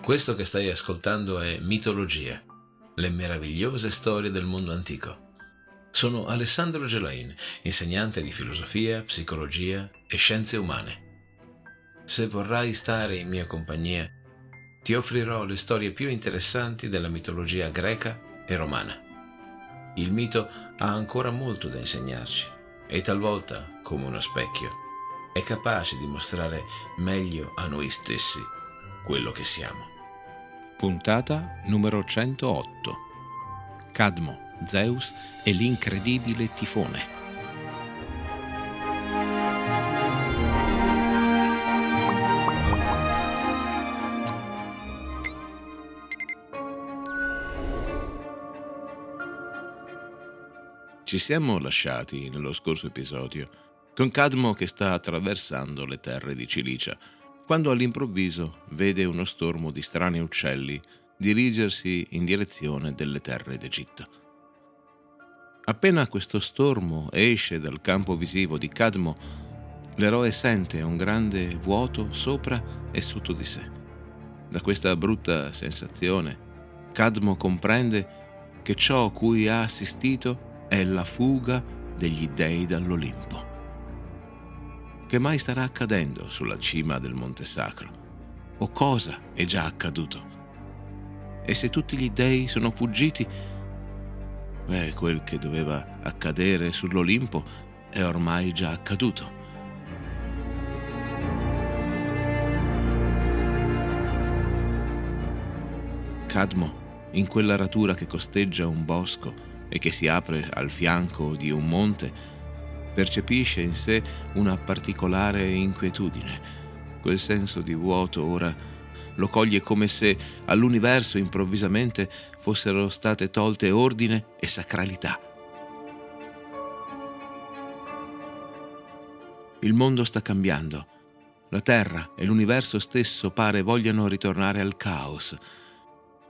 Questo che stai ascoltando è Mitologia, le meravigliose storie del mondo antico. Sono Alessandro Gelain, insegnante di filosofia, psicologia e scienze umane. Se vorrai stare in mia compagnia, ti offrirò le storie più interessanti della mitologia greca e romana. Il mito ha ancora molto da insegnarci e talvolta, come uno specchio, è capace di mostrare meglio a noi stessi quello che siamo. Puntata numero 108. Cadmo, Zeus e l'incredibile Tifone. Ci siamo lasciati nello scorso episodio con Cadmo che sta attraversando le terre di Cilicia, quando all'improvviso vede uno stormo di strani uccelli dirigersi in direzione delle terre d'Egitto. Appena questo stormo esce dal campo visivo di Cadmo, l'eroe sente un grande vuoto sopra e sotto di sé. Da questa brutta sensazione, Cadmo comprende che ciò a cui ha assistito è la fuga degli dei dall'Olimpo. Che mai starà accadendo sulla cima del Monte Sacro? O cosa è già accaduto? E se tutti gli dei sono fuggiti, quel che doveva accadere sull'Olimpo è ormai già accaduto. Cadmo, in quella radura che costeggia un bosco e che si apre al fianco di un monte, percepisce in sé una particolare inquietudine. Quel senso di vuoto ora lo coglie come se all'universo improvvisamente fossero state tolte ordine e sacralità. Il mondo sta cambiando. La Terra e l'universo stesso pare vogliano ritornare al caos.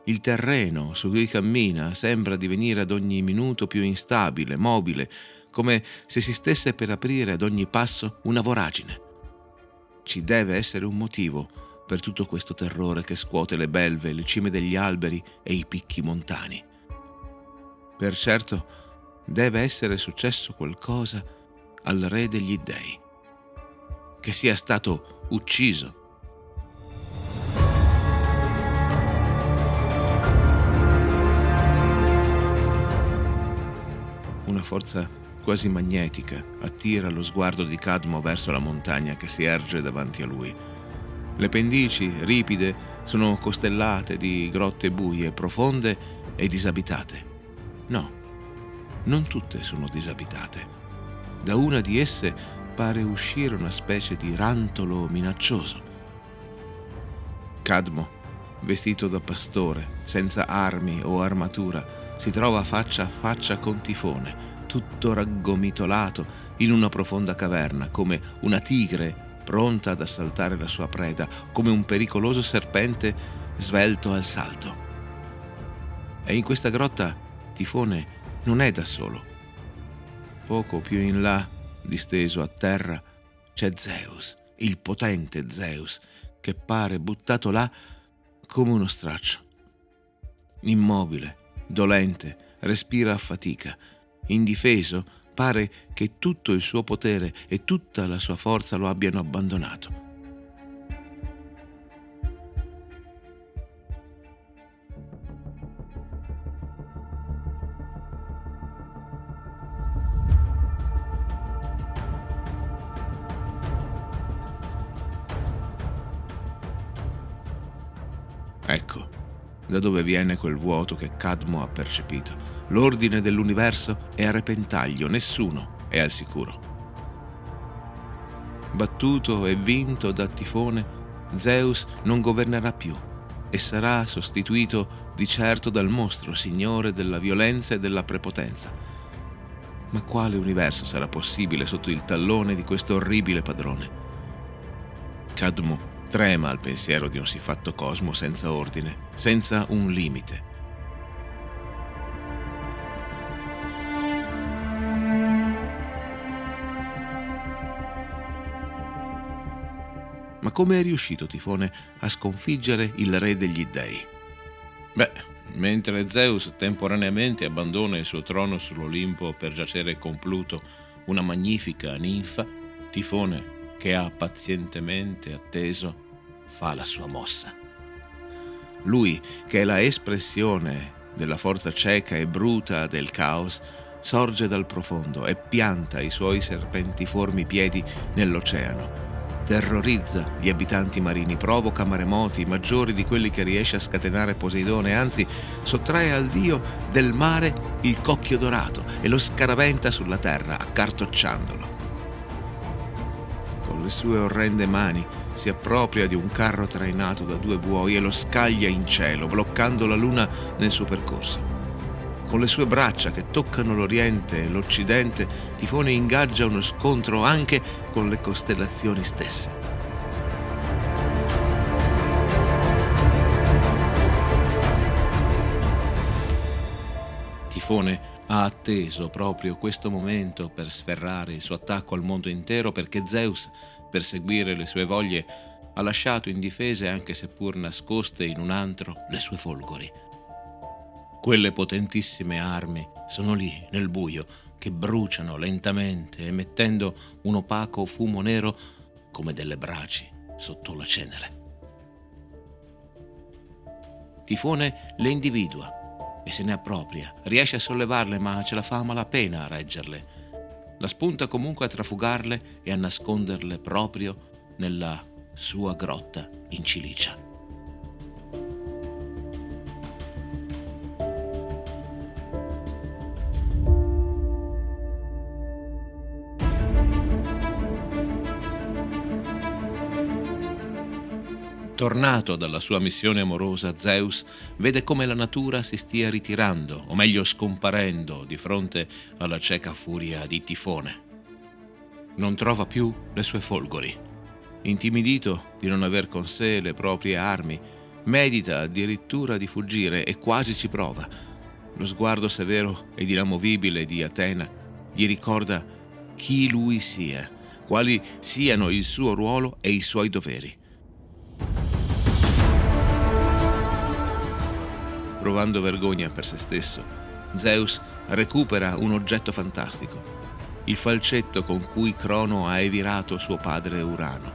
Il terreno su cui cammina sembra divenire ad ogni minuto più instabile, mobile, come se si stesse per aprire ad ogni passo una voragine. Ci deve essere un motivo per tutto questo terrore che scuote le belve, le cime degli alberi e i picchi montani. Per certo, deve essere successo qualcosa al re degli dei, che sia stato ucciso. Una forza quasi magnetica attira lo sguardo di Cadmo verso la montagna che si erge davanti a lui. Le pendici, ripide, sono costellate di grotte buie, profonde e disabitate. No, non tutte sono disabitate. Da una di esse pare uscire una specie di rantolo minaccioso. Cadmo, vestito da pastore, senza armi o armatura, si trova faccia a faccia con Tifone, tutto raggomitolato in una profonda caverna, come una tigre pronta ad assaltare la sua preda, come un pericoloso serpente svelto al salto. E in questa grotta Tifone non è da solo. Poco più in là, disteso a terra, c'è Zeus, il potente Zeus, che pare buttato là come uno straccio. Immobile, dolente, respira a fatica, indifeso, pare che tutto il suo potere e tutta la sua forza lo abbiano abbandonato. Ecco, da dove viene quel vuoto che Cadmo ha percepito. L'ordine dell'universo è a repentaglio, nessuno è al sicuro. Battuto e vinto da Tifone, Zeus non governerà più e sarà sostituito di certo dal mostro, signore della violenza e della prepotenza. Ma quale universo sarà possibile sotto il tallone di questo orribile padrone? Cadmo trema al pensiero di un siffatto cosmo senza ordine, senza un limite. Ma come è riuscito Tifone a sconfiggere il re degli dei? Mentre Zeus temporaneamente abbandona il suo trono sull'Olimpo per giacere con Pluto, una magnifica ninfa, Tifone, che ha pazientemente atteso, fa la sua mossa. Lui, che è la espressione della forza cieca e bruta del caos, sorge dal profondo e pianta i suoi serpentiformi piedi nell'oceano. Terrorizza gli abitanti marini, provoca maremoti maggiori di quelli che riesce a scatenare Poseidone, anzi sottrae al dio del mare il cocchio dorato e lo scaraventa sulla terra, accartocciandolo. Con le sue orrende mani si appropria di un carro trainato da 2 buoi e lo scaglia in cielo, bloccando la luna nel suo percorso. Con le sue braccia che toccano l'Oriente e l'Occidente, Tifone ingaggia uno scontro anche con le costellazioni stesse. Tifone ha atteso proprio questo momento per sferrare il suo attacco al mondo intero, perché Zeus, per seguire le sue voglie, ha lasciato indifese, anche seppur nascoste in un antro, le sue folgori. Quelle potentissime armi sono lì, nel buio, che bruciano lentamente, emettendo un opaco fumo nero come delle braci sotto la cenere. Tifone le individua e se ne appropria. Riesce a sollevarle, ma ce la fa a malapena a reggerle. La spunta comunque a trafugarle e a nasconderle proprio nella sua grotta in Cilicia. Tornato dalla sua missione amorosa, Zeus vede come la natura si stia ritirando, o meglio scomparendo, di fronte alla cieca furia di Tifone. Non trova più le sue folgori. Intimidito di non aver con sé le proprie armi, medita addirittura di fuggire e quasi ci prova. Lo sguardo severo ed inamovibile di Atena gli ricorda chi lui sia, quali siano il suo ruolo e i suoi doveri. Provando vergogna per se stesso, Zeus recupera un oggetto fantastico, il falcetto con cui Crono ha evirato suo padre Urano.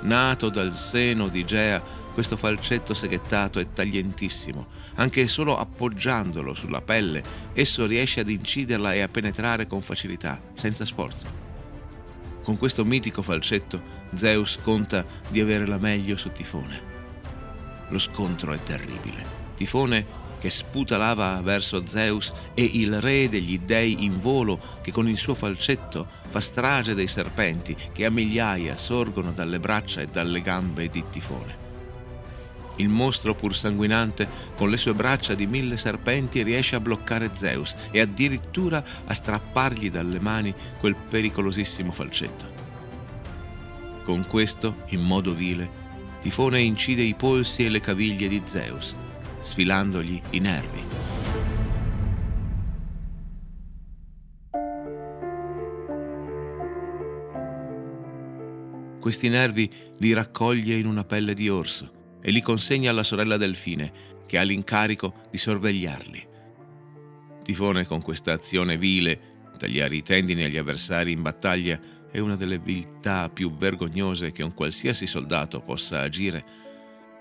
Nato dal seno di Gea, questo falcetto seghettato è taglientissimo. Anche solo appoggiandolo sulla pelle, esso riesce ad inciderla e a penetrare con facilità, senza sforzo. Con questo mitico falcetto, Zeus conta di avere la meglio su Tifone. Lo scontro è terribile. Tifone, che sputa lava verso Zeus, e il re degli dei in volo, che con il suo falcetto fa strage dei serpenti che a migliaia sorgono dalle braccia e dalle gambe di Tifone. Il mostro pur sanguinante, con le sue braccia di 1000 serpenti, riesce a bloccare Zeus e addirittura a strappargli dalle mani quel pericolosissimo falcetto. Con questo, in modo vile, Tifone incide i polsi e le caviglie di Zeus, sfilandogli i nervi. Questi nervi li raccoglie in una pelle di orso e li consegna alla sorella Delfine, che ha l'incarico di sorvegliarli. Tifone, con questa azione vile, tagliare i tendini agli avversari in battaglia, è una delle viltà più vergognose che un qualsiasi soldato possa agire,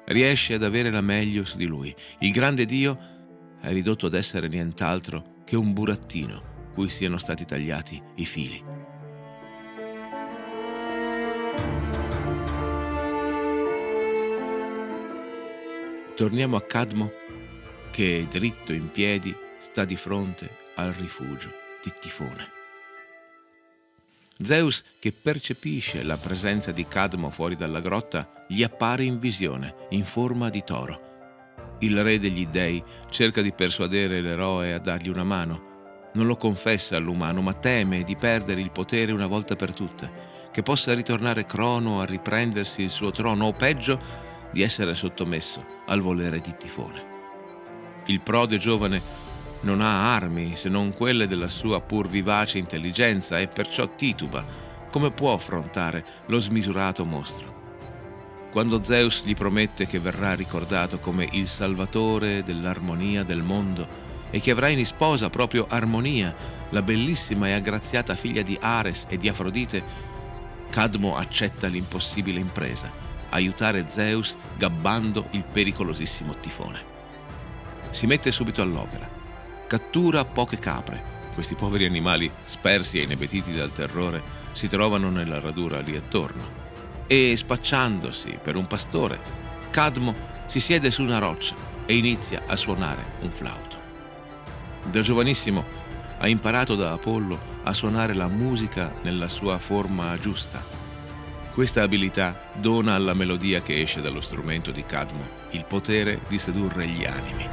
riesce ad avere la meglio su di lui. Il grande dio è ridotto ad essere nient'altro che un burattino cui siano stati tagliati i fili. Torniamo a Cadmo, che dritto in piedi sta di fronte al rifugio di Tifone. Zeus, che percepisce la presenza di Cadmo fuori dalla grotta, gli appare in visione, in forma di toro. Il re degli dei cerca di persuadere l'eroe a dargli una mano. Non lo confessa all'umano, ma teme di perdere il potere una volta per tutte, che possa ritornare Crono a riprendersi il suo trono, o peggio, di essere sottomesso al volere di Tifone. Il prode giovane non ha armi se non quelle della sua pur vivace intelligenza e perciò tituba. Come può affrontare lo smisurato mostro? quando Zeus gli promette che verrà ricordato come il salvatore dell'armonia del mondo e che avrà in sposa proprio Armonia, la bellissima e aggraziata figlia di Ares e di Afrodite, Cadmo accetta l'impossibile impresa: aiutare Zeus gabbando il pericolosissimo Tifone. Si mette subito all'opera, cattura poche capre. Questi poveri animali, spersi e inebetiti dal terrore, si trovano nella radura lì attorno. E spacciandosi per un pastore, Cadmo si siede su una roccia e inizia a suonare un flauto. Da giovanissimo ha imparato da Apollo a suonare la musica nella sua forma giusta. Questa abilità dona alla melodia che esce dallo strumento di Cadmo il potere di sedurre gli animi.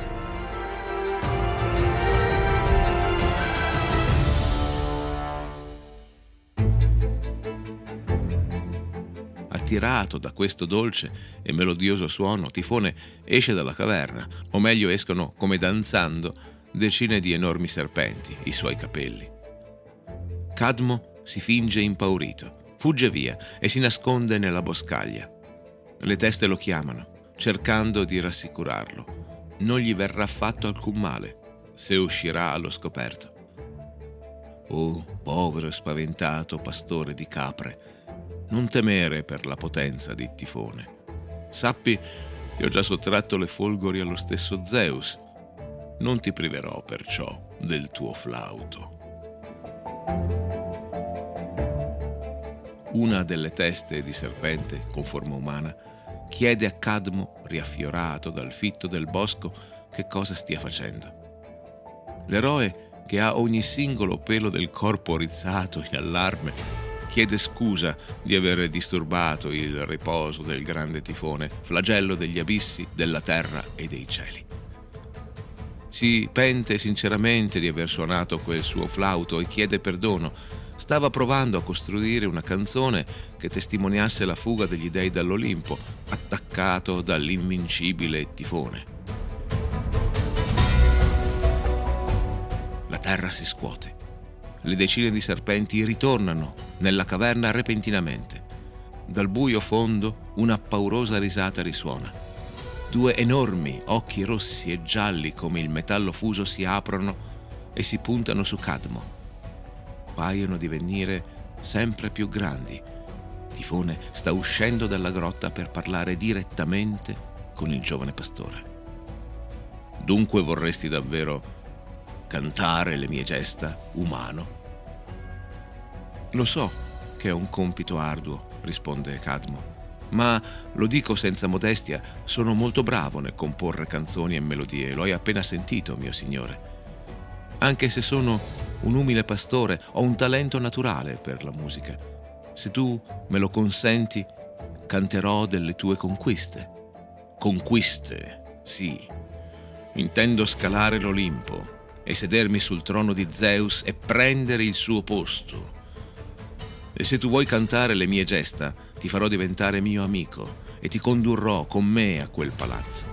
Attirato da questo dolce e melodioso suono, Tifone esce dalla caverna, o meglio escono come danzando decine di enormi serpenti, i suoi capelli. Cadmo si finge impaurito, fugge via e si nasconde nella boscaglia. Le teste lo chiamano, cercando di rassicurarlo. Non gli verrà fatto alcun male se uscirà allo scoperto. Oh, povero e spaventato pastore di capre, non temere per la potenza di Tifone. Sappi che ho già sottratto le folgori allo stesso Zeus. Non ti priverò perciò del tuo flauto. Una delle teste di serpente con forma umana chiede a Cadmo, riaffiorato dal fitto del bosco, che cosa stia facendo. L'eroe, che ha ogni singolo pelo del corpo rizzato in allarme, chiede scusa di aver disturbato il riposo del grande Tifone, flagello degli abissi, della terra e dei cieli. Si pente sinceramente di aver suonato quel suo flauto e chiede perdono. Stava provando a costruire una canzone che testimoniasse la fuga degli dei dall'Olimpo, attaccato dall'invincibile Tifone. La terra si scuote. Le decine di serpenti ritornano nella caverna repentinamente. Dal buio fondo una paurosa risata risuona. Due enormi occhi rossi e gialli come il metallo fuso si aprono e si puntano su Cadmo. Paiono divenire sempre più grandi. Tifone sta uscendo dalla grotta per parlare direttamente con il giovane pastore. Dunque vorresti davvero cantare le mie gesta, umano? Lo so che è un compito arduo, risponde Cadmo, ma lo dico senza modestia, sono molto bravo nel comporre canzoni e melodie, lo hai appena sentito, mio signore. Anche se sono un umile pastore, ho un talento naturale per la musica. Se tu me lo consenti, canterò delle tue conquiste. Conquiste, sì. Intendo scalare l'Olimpo e sedermi sul trono di Zeus e prendere il suo posto. E se tu vuoi cantare le mie gesta, ti farò diventare mio amico e ti condurrò con me a quel palazzo.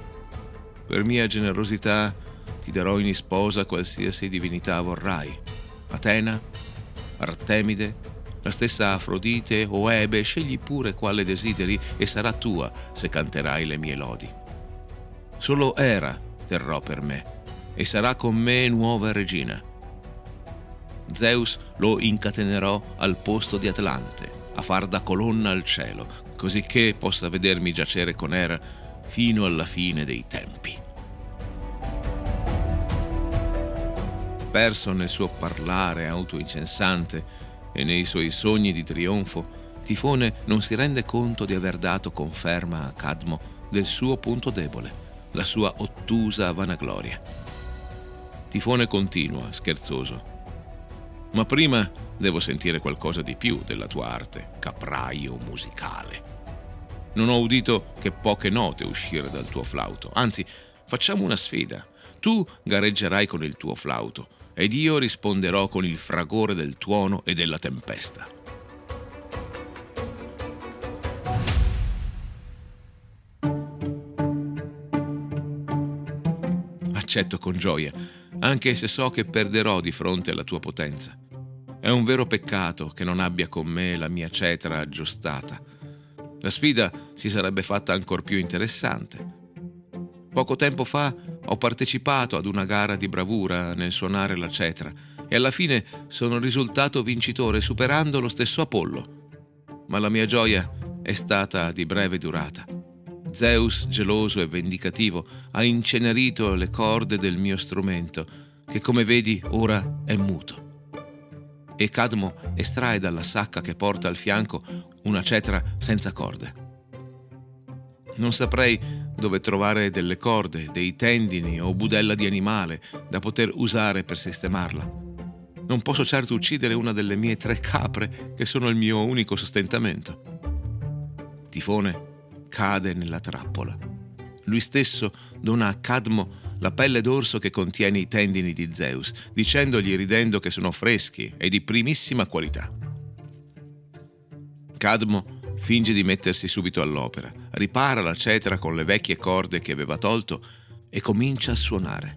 Per mia generosità ti darò in sposa qualsiasi divinità vorrai. Atena, Artemide, la stessa Afrodite o Ebe, scegli pure quale desideri e sarà tua se canterai le mie lodi. Solo Era terrò per me e sarà con me nuova regina. Zeus lo incatenerò al posto di Atlante, a far da colonna al cielo, così che possa vedermi giacere con Era fino alla fine dei tempi. Perso nel suo parlare autoincensante e nei suoi sogni di trionfo, Tifone non si rende conto di aver dato conferma a Cadmo del suo punto debole, la sua ottusa vanagloria. Tifone continua, scherzoso: ma prima devo sentire qualcosa di più della tua arte, capraio musicale. Non ho udito che poche note uscire dal tuo flauto, anzi, facciamo una sfida. Tu gareggerai con il tuo flauto ed io risponderò con il fragore del tuono e della tempesta. Accetto con gioia, anche se so che perderò di fronte alla tua potenza. È un vero peccato che non abbia con me la mia cetra aggiustata. La sfida si sarebbe fatta ancor più interessante. Poco tempo fa ho partecipato ad una gara di bravura nel suonare la cetra e alla fine sono risultato vincitore superando lo stesso Apollo. Ma la mia gioia è stata di breve durata. Zeus, geloso e vendicativo, ha incenerito le corde del mio strumento, che come vedi ora è muto. E Cadmo estrae dalla sacca che porta al fianco una cetra senza corde. Non saprei dove trovare delle corde, dei tendini o budella di animale da poter usare per sistemarla. Non posso certo uccidere una delle mie 3 capre che sono il mio unico sostentamento. Tifone cade nella trappola. Lui stesso dona a Cadmo la pelle d'orso che contiene i tendini di Zeus, dicendogli ridendo che sono freschi e di primissima qualità. Cadmo finge di mettersi subito all'opera, ripara la cetra con le vecchie corde che aveva tolto e comincia a suonare.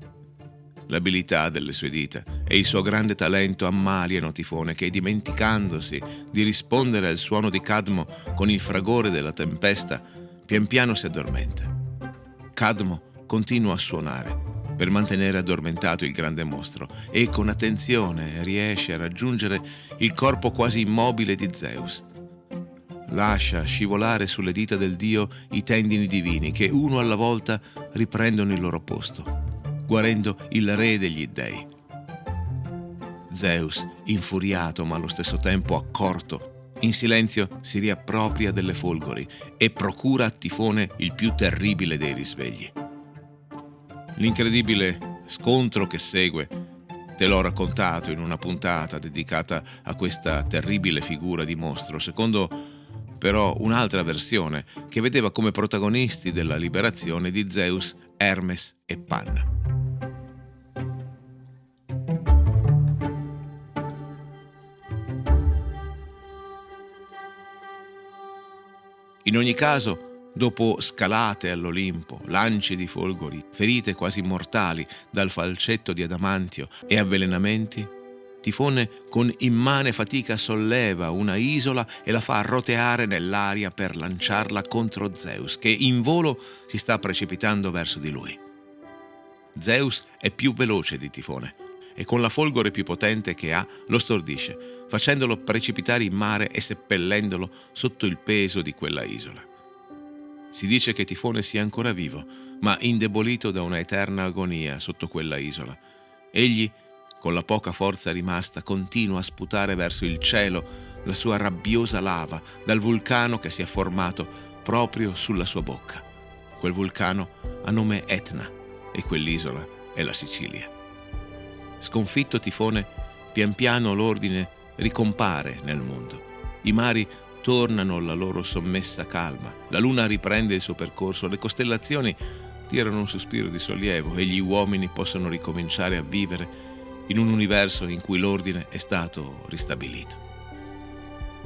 L'abilità delle sue dita e il suo grande talento ammaliano Tifone che, dimenticandosi di rispondere al suono di Cadmo con il fragore della tempesta, pian piano si addormenta. Cadmo continua a suonare per mantenere addormentato il grande mostro e con attenzione riesce a raggiungere il corpo quasi immobile di Zeus. Lascia scivolare sulle dita del dio i tendini divini che uno alla volta riprendono il loro posto, guarendo il re degli dei. Zeus, infuriato ma allo stesso tempo accorto, in silenzio si riappropria delle folgori e procura a Tifone il più terribile dei risvegli. L'incredibile scontro che segue te l'ho raccontato in una puntata dedicata a questa terribile figura di mostro, secondo però un'altra versione che vedeva come protagonisti della liberazione di Zeus, Hermes e Panna. In ogni caso, dopo scalate all'Olimpo, lanci di folgori, ferite quasi mortali dal falcetto di adamantio e avvelenamenti, Tifone con immane fatica solleva una isola e la fa roteare nell'aria per lanciarla contro Zeus, che in volo si sta precipitando verso di lui. Zeus è più veloce di Tifone e con la folgore più potente che ha lo stordisce, facendolo precipitare in mare e seppellendolo sotto il peso di quella isola. Si dice che Tifone sia ancora vivo, ma indebolito da una eterna agonia sotto quella isola. Egli, con la poca forza rimasta, continua a sputare verso il cielo la sua rabbiosa lava dal vulcano che si è formato proprio sulla sua bocca. Quel vulcano ha nome Etna e quell'isola è la Sicilia. Sconfitto Tifone, pian piano l'ordine ricompare nel mondo. I mari tornano alla loro sommessa calma, la luna riprende il suo percorso, le costellazioni tirano un sospiro di sollievo e gli uomini possono ricominciare a vivere in un universo in cui l'ordine è stato ristabilito.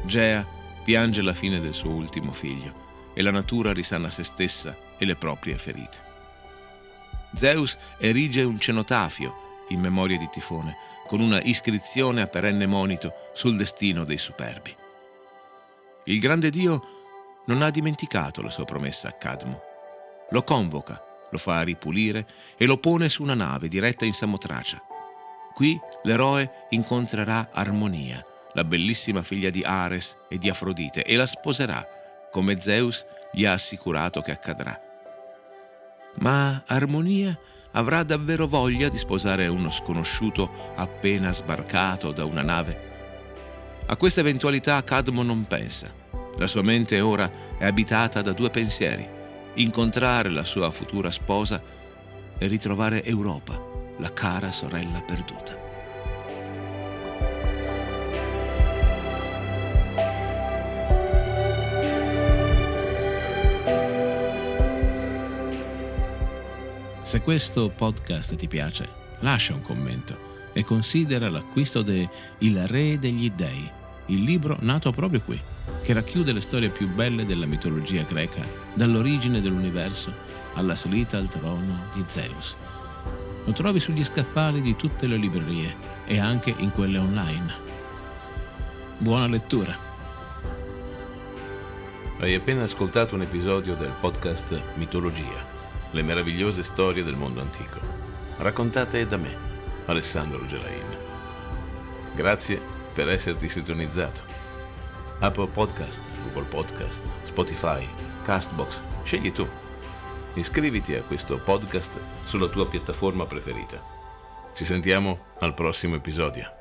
Gea piange la fine del suo ultimo figlio e la natura risana se stessa e le proprie ferite. Zeus erige un cenotafio in memoria di Tifone, con una iscrizione a perenne monito sul destino dei superbi. Il grande dio non ha dimenticato la sua promessa a Cadmo. Lo convoca, lo fa ripulire e lo pone su una nave diretta in Samotracia. Qui l'eroe incontrerà Armonia, la bellissima figlia di Ares e di Afrodite, e la sposerà, come Zeus gli ha assicurato che accadrà. Ma Armonia avrà davvero voglia di sposare uno sconosciuto appena sbarcato da una nave? A questa eventualità Cadmo non pensa. La sua mente ora è abitata da 2 pensieri: incontrare la sua futura sposa e ritrovare Europa, la cara sorella perduta. Se questo podcast ti piace, lascia un commento e considera l'acquisto de Il Re degli Dei, il libro nato proprio qui, che racchiude le storie più belle della mitologia greca, dall'origine dell'universo alla salita al trono di Zeus. Lo trovi sugli scaffali di tutte le librerie e anche in quelle online. Buona lettura! Hai appena ascoltato un episodio del podcast Mitologia, le meravigliose storie del mondo antico, raccontate da me, Alessandro Gelain. Grazie per esserti sintonizzato. Apple Podcast, Google Podcast, Spotify, Castbox, scegli tu. Iscriviti a questo podcast sulla tua piattaforma preferita. Ci sentiamo al prossimo episodio.